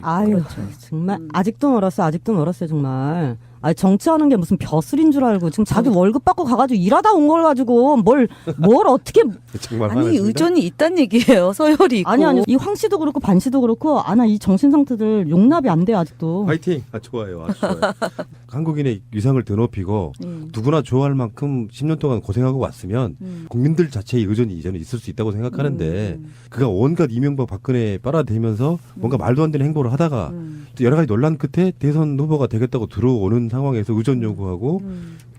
아유, 그렇죠. 정말 아직도 멀었어요, 정말. 아니, 정치하는 게 무슨 벼슬인 줄 알고 지금 자기 월급 받고 가가지고 일하다 온 걸 가지고 뭘 어떻게 정말 아니 화났습니다. 의존이 있단 얘기예요. 서열이 있고. 아니 이 황 씨도 그렇고 반 씨도 그렇고 이 정신 상태들 용납이 안 돼요 아직도. 화이팅! 좋아요. 아주 좋아요. 한국인의 위상을 드높이고 누구나 좋아할 만큼 10년 동안 고생하고 왔으면 국민들 자체의 의존이 이제는 있을 수 있다고 생각하는데 그가 온갖 이명박 박근혜에 빨아들이면서 뭔가 말도 안 되는 행보를 하다가 또 여러 가지 논란 끝에 대선 후보가 되겠다고 들어오는 상황에서 의존 요구하고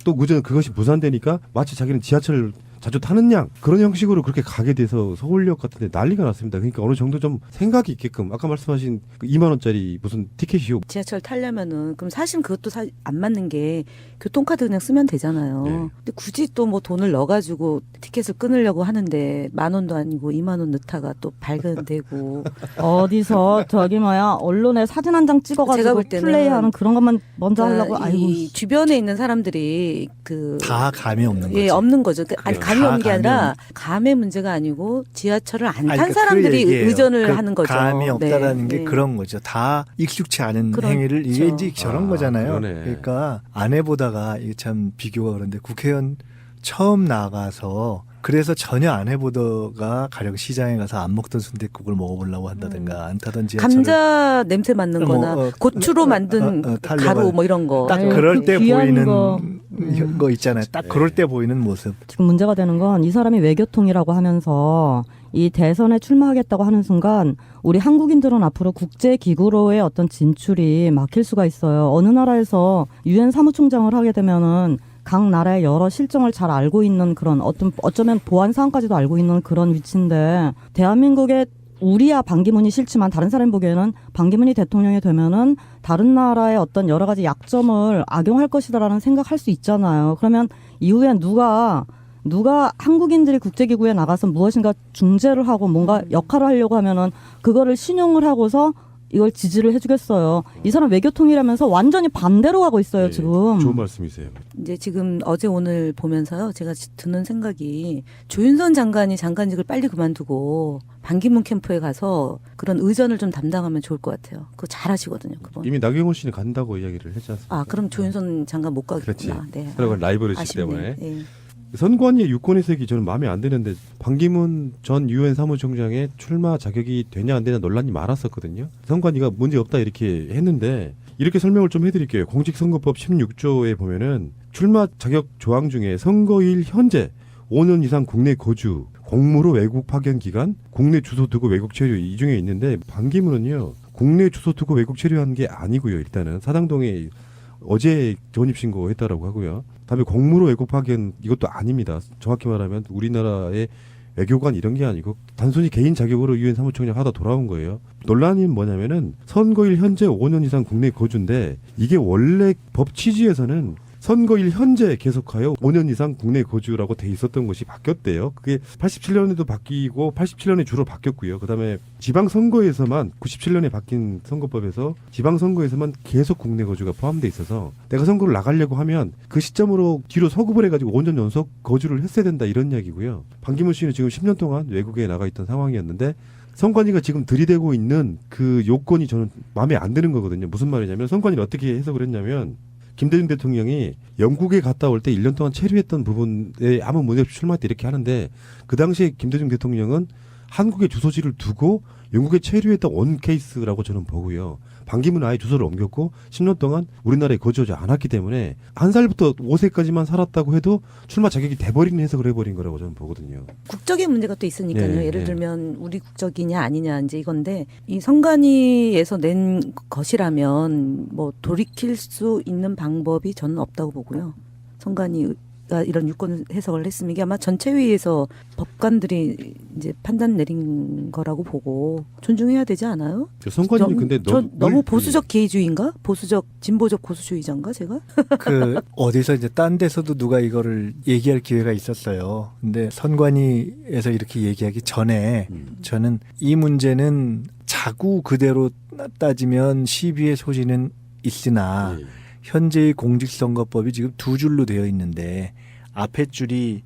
또 의존 그것이 무산되니까 마치 자기는 지하철을 자주 타는 양 그런 형식으로 그렇게 가게 돼서 서울역 같은데 난리가 났습니다. 그러니까 어느 정도 좀 생각이 있게끔 아까 말씀하신 그 2만 원짜리 무슨 티켓이요. 지하철 타려면은 그럼 사실 그것도 안 맞는 게 교통카드 그냥 쓰면 되잖아요. 네. 근데 굳이 또 뭐 돈을 넣어가지고 티켓을 끊으려고 하는데 10,000원도 아니고 2만 원 넣다가 또 발견되고 어디서 언론에 사진 한 장 제가 찍어가지고 볼 때는 플레이하는 그런 것만 먼저 하려고 그러니까 아이고. 이 주변에 있는 사람들이 다 감이 없는 거지. 예, 없는 거죠. 아니, 감이 다 없는 게 감이 아니라 감의 문제가 아니고 지하철을 안 탄 그러니까 사람들이 그 얘기예요. 의존을 그 하는 거죠. 감이 없다라는 네, 게 네. 그런 거죠. 다 익숙치 않은 그렇죠. 행위를 이게 이제 저런 거잖아요. 그러네. 그러니까 안 해보다가 이게 참 비교가 그런데 국회의원 처음 나가서 그래서 전혀 안 해보다가 가령 시장에 가서 안 먹던 순댓국을 먹어보려고 한다든가 안 타던 지하철을 감자 냄새 맡는 거나 고추로 만든 가루 뭐 이런 거. 딱 아유, 그럴 그 때 귀한 보이는 거. 거 있잖아요. 딱 그럴 때 보이는 모습. 지금 문제가 되는 건 이 사람이 외교통이라고 하면서 이 대선에 출마하겠다고 하는 순간 우리 한국인들은 앞으로 국제기구로의 어떤 진출이 막힐 수가 있어요. 어느 나라에서 유엔 사무총장을 하게 되면은 각 나라의 여러 실정을 잘 알고 있는 그런 어쩌면 보안 사항까지도 알고 있는 그런 위치인데 대한민국의 우리야 반기문이 싫지만 다른 사람 보기에는 반기문이 대통령이 되면은 다른 나라의 어떤 여러 가지 약점을 악용할 것이다라는 생각할 수 있잖아요. 그러면 이후엔 누가 한국인들이 국제기구에 나가서 무엇인가 중재를 하고 뭔가 역할을 하려고 하면은 그거를 신용을 하고서 이걸 지지를 해주겠어요. 이 사람 외교통이라면서 완전히 반대로 가고 있어요, 예, 지금. 좋은 말씀이세요. 이제 지금 어제 오늘 보면서요. 제가 드는 생각이 조윤선 장관이 장관직을 빨리 그만두고 반기문 캠프에 가서 그런 의전을 좀 담당하면 좋을 것 같아요. 그거 잘하시거든요, 그분. 이미 나경원 씨는 간다고 이야기를 했지 않습니까? 그럼 조윤선 장관 못 그렇지. 가겠구나. 네. 그러고 라이벌이시기 아쉽네. 때문에. 예. 선관위의 유권 해석이 저는 마음에 안 드는데 반기문 전 유엔 사무총장의 출마 자격이 되냐 안 되냐 논란이 많았었거든요. 선관위가 문제 없다 이렇게 했는데 이렇게 설명을 좀 해드릴게요. 공직선거법 16조에 보면은 출마 자격 조항 중에 선거일 현재 5년 이상 국내 거주, 공무로 외국 파견 기간, 국내 주소 두고 외국 체류 이 중에 있는데 반기문은요 국내 주소 두고 외국 체류한 게 아니고요. 일단은 사당동에 어제 전입신고 했다라고 하고요. 다음에 공무로 외국 파견 이것도 아닙니다. 정확히 말하면 우리나라의 외교관 이런 게 아니고 단순히 개인 자격으로 유엔 사무총장 하다 돌아온 거예요. 논란이 뭐냐면은 선거일 현재 5년 이상 국내 거주인데 이게 원래 법 취지에서는 선거일 현재 계속하여 5년 이상 국내 거주라고 돼 있었던 것이 바뀌었대요. 그게 87년에도 바뀌고 87년에 주로 바뀌었고요. 그다음에 지방선거에서만 97년에 바뀐 선거법에서 지방선거에서만 계속 국내 거주가 포함돼 있어서 내가 선거를 나가려고 하면 그 시점으로 뒤로 서구을 해가지고 5년 연속 거주를 했어야 된다 이런 이야기고요. 반기문 씨는 지금 10년 동안 외국에 나가 있던 상황이었는데 선관위가 지금 들이대고 있는 그 요건이 저는 마음에 안 드는 거거든요. 무슨 말이냐면 선관위를 어떻게 해석을 했냐면 김대중 대통령이 영국에 갔다 올 때 1년 동안 체류했던 부분에 아무 문제 없이 출마했다 이렇게 하는데 그 당시에 김대중 대통령은 한국에 주소지를 두고 영국에 체류했던 원 케이스라고 저는 보고요. 반기문은 아예 주소를 옮겼고 10년 동안 우리나라에 거주하지 않았기 때문에 1살부터 5세까지만 살았다고 해도 출마 자격이 돼버리는 해석을 해버린 거라고 저는 보거든요. 국적의 문제가 또 있으니까요. 네, 예를 네. 들면 우리 국적이냐 아니냐 이제 이건데 이 선관위에서 낸 것이라면 뭐 돌이킬 수 있는 방법이 저는 없다고 보고요. 선관위가 이런 유권 해석을 했으면 이게 아마 전체회의에서 법관들이 이제 판단 내린 거라고 보고 존중해야 되지 않아요? 선관위는 근데 너무 보수적 기회주의인가? 보수적 진보적 보수주의자인가 제가? 그 어디서 이제 딴 데서도 누가 이거를 얘기할 기회가 있었어요. 근데 선관위에서 이렇게 얘기하기 전에 저는 이 문제는 자구 그대로 따지면 시비의 소지는 있으나 예. 현재의 공직선거법이 지금 두 줄로 되어 있는데 앞에 줄이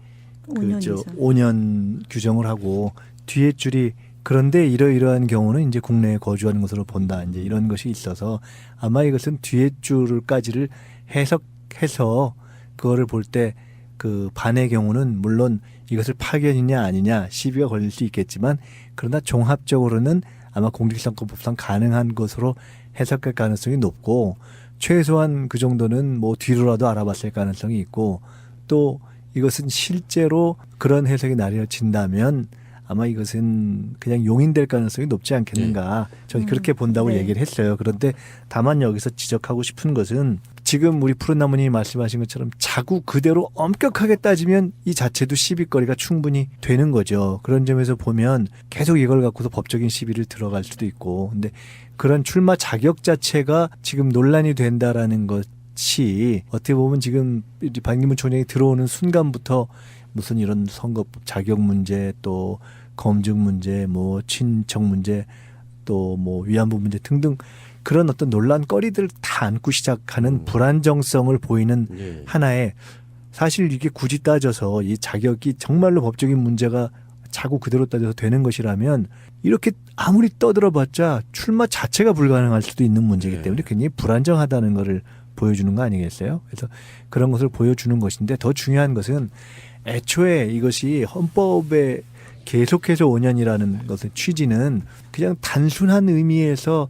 5년 이상. 5년 규정을 하고 뒤에 줄이 그런데 이러이러한 경우는 이제 국내에 거주하는 것으로 본다. 이제 이런 것이 있어서 아마 이것은 뒤에 줄까지를 해석해서 그거를 볼 때 그 반의 경우는 물론 이것을 파견이냐 아니냐 시비가 걸릴 수 있겠지만 그러나 종합적으로는 아마 공직선거법상 가능한 것으로 해석할 가능성이 높고 최소한 그 정도는 뭐 뒤로라도 알아봤을 가능성이 있고 또 이것은 실제로 그런 해석이 나뉘어진다면 아마 이것은 그냥 용인될 가능성이 높지 않겠는가. 저는 그렇게 본다고 네. 얘기를 했어요. 그런데 다만 여기서 지적하고 싶은 것은 지금 우리 푸른나무님이 말씀하신 것처럼 자구 그대로 엄격하게 따지면 이 자체도 시비거리가 충분히 되는 거죠. 그런 점에서 보면 계속 이걸 갖고서 법적인 시비를 들어갈 수도 있고 근데 그런 출마 자격 자체가 지금 논란이 된다라는 것이 어떻게 보면 지금 반기문 총장이 들어오는 순간부터 무슨 이런 선거법 자격 문제 또 검증 문제 뭐 친척 문제 또 뭐 위안부 문제 등등 그런 어떤 논란거리들을 다 안고 시작하는 불안정성을 보이는 예. 하나의 사실 이게 굳이 따져서 이 자격이 정말로 법적인 문제가 자고 그대로 따져서 되는 것이라면 이렇게 아무리 떠들어봤자 출마 자체가 불가능할 수도 있는 문제이기 때문에 굉장히 불안정하다는 것을 보여주는 거 아니겠어요? 그래서 그런 것을 보여주는 것인데 더 중요한 것은 애초에 이것이 헌법에 계속해서 5년이라는 것의 취지는 그냥 단순한 의미에서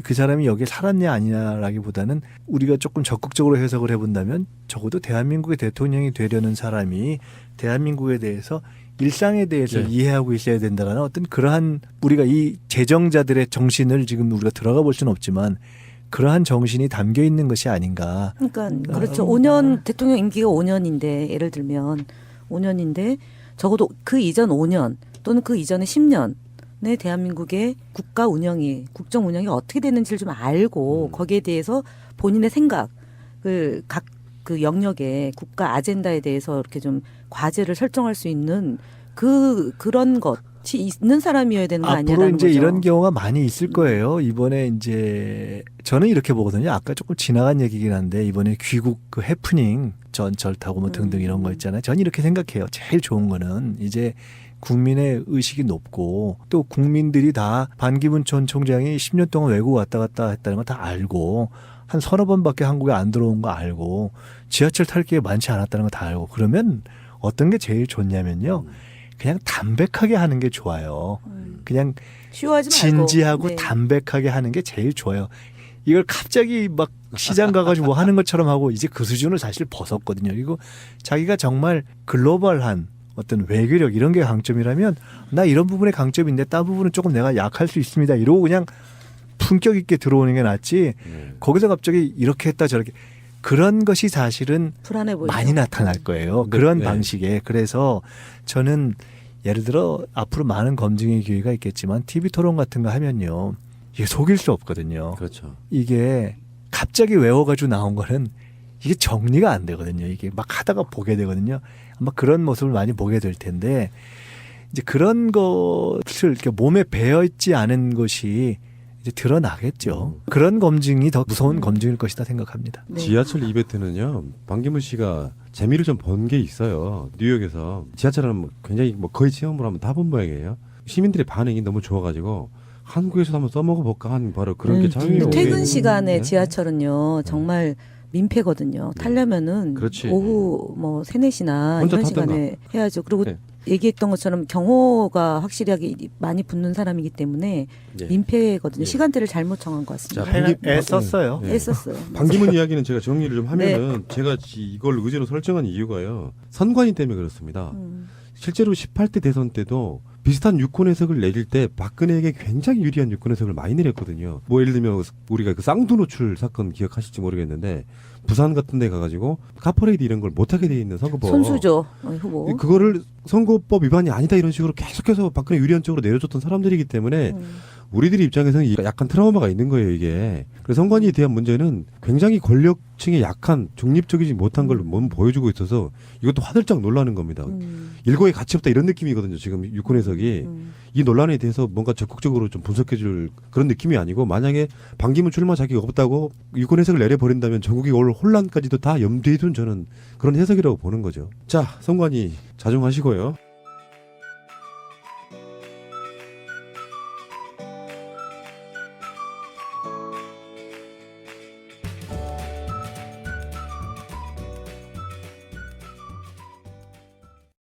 그 사람이 여기에 살았냐 아니냐라기보다는 우리가 조금 적극적으로 해석을 해본다면 적어도 대한민국의 대통령이 되려는 사람이 대한민국에 대해서 일상에 대해서 네. 이해하고 있어야 된다는 어떤 그러한 우리가 이 제정자들의 정신을 지금 우리가 들어가 볼 수는 없지만 그러한 정신이 담겨 있는 것이 아닌가. 그러니까 그렇죠. 5년 대통령 임기가 5년인데 예를 들면 5년인데 적어도 그 이전 5년 또는 그 이전에 10년의 대한민국의 국가 운영이 국정 운영이 어떻게 되는지를 좀 알고 거기에 대해서 본인의 생각을 각 그 영역에 국가 아젠다에 대해서 이렇게 좀 과제를 설정할 수 있는 그런 것이 있는 사람이어야 되는 거 앞으로 아니냐는 이제 거죠. 이런 경우가 많이 있을 거예요. 이번에 이제 저는 이렇게 보거든요. 아까 조금 지나간 얘기긴 한데 이번에 귀국 그 해프닝 전철 타고 뭐 등등 이런 거 있잖아요. 저는 이렇게 생각해요. 제일 좋은 거는 이제 국민의 의식이 높고 또 국민들이 다 반기문 전 총장이 10년 동안 외국 왔다 갔다 했다는 거 다 알고 한 서너 번밖에 한국에 안 들어온 거 알고 지하철 탈 기회 많지 않았다는 거 다 알고 그러면 어떤 게 제일 좋냐면요. 그냥 담백하게 하는 게 좋아요. 그냥 쉬워하지 말고 진지하고 네. 담백하게 하는 게 제일 좋아요. 이걸 갑자기 막 시장 가가지고 뭐 하는 것처럼 하고 이제 그 수준을 사실 벗었거든요. 그리고 자기가 정말 글로벌한 어떤 외교력 이런 게 강점이라면 나 이런 부분에 강점인데 다른 부분은 조금 내가 약할 수 있습니다. 이러고 그냥 품격 있게 들어오는 게 낫지. 거기서 갑자기 이렇게 했다 저렇게 그런 것이 사실은 불안해 보이죠. 많이 나타날 거예요. 네. 그런 네. 방식에. 그래서 저는 예를 들어 앞으로 많은 검증의 기회가 있겠지만 TV 토론 같은 거 하면요. 이게 속일 수 없거든요. 그렇죠. 이게 갑자기 외워가지고 나온 거는 이게 정리가 안 되거든요. 이게 막 하다가 보게 되거든요. 아마 그런 모습을 많이 보게 될 텐데 이제 그런 것을 이렇게 몸에 배어 있지 않은 것이 이제 드러나겠죠. 그런 검증이 더 무서운 검증일 것이다 생각합니다. 네. 지하철 이벤트는요. 반기문 씨가 재미를 좀 본 게 있어요. 뉴욕에서 지하철은 뭐 굉장히 뭐 거의 체험을 한번 타본 모양이에요. 시민들의 반응이 너무 좋아가지고 한국에서도 한번 써먹어 볼까 하는 바로 그런 게 참여해. 근데 퇴근 시간에 네. 지하철은요 정말 민폐거든요. 타려면은 그렇지. 오후 뭐 3, 4시나 혼자 이런 타든가. 시간에 해야죠. 그리고 네. 얘기했던 것처럼 경호가 확실하게 많이 붙는 사람이기 때문에 예. 민폐거든요. 예. 시간대를 잘못 정한 것 같습니다. 자, 반기- 애썼어요. 네. 했었어요. 반기문 이야기는 제가 정리를 좀 하면은 제가 이걸 의제로 설정한 이유가요. 선관위 때문에 그렇습니다. 실제로 18대 대선 때도 비슷한 유권 해석을 내릴 때 박근혜에게 굉장히 유리한 유권 해석을 많이 내렸거든요. 뭐 예를 들면 우리가 그 쌍두 노출 사건 기억하실지 모르겠는데 부산 같은 데 가가지고 카퍼레이드 이런 걸 못하게 돼 있는 선거법. 선수죠 후보. 그거를 선거법 위반이 아니다 이런 식으로 계속해서 박근혜 유리한 쪽으로 내려줬던 사람들이기 때문에 우리들 입장에서는 약간 트라우마가 있는 거예요 이게. 그래서 선관위에 대한 문제는 굉장히 권력층의 약한 중립적이지 못한 걸 몸 보여주고 있어서 이것도 화들짝 놀라는 겁니다. 일고의 가치 없다 이런 느낌이거든요 지금 유권 해석이. 이 논란에 대해서 뭔가 적극적으로 좀 분석해줄 그런 느낌이 아니고 만약에 반기문 출마 자격이 없다고 유권 해석을 내려버린다면 전국이 올 혼란까지도 다 염두에 둔 저는 그런 해석이라고 보는 거죠. 자 선관위 자중하시고요.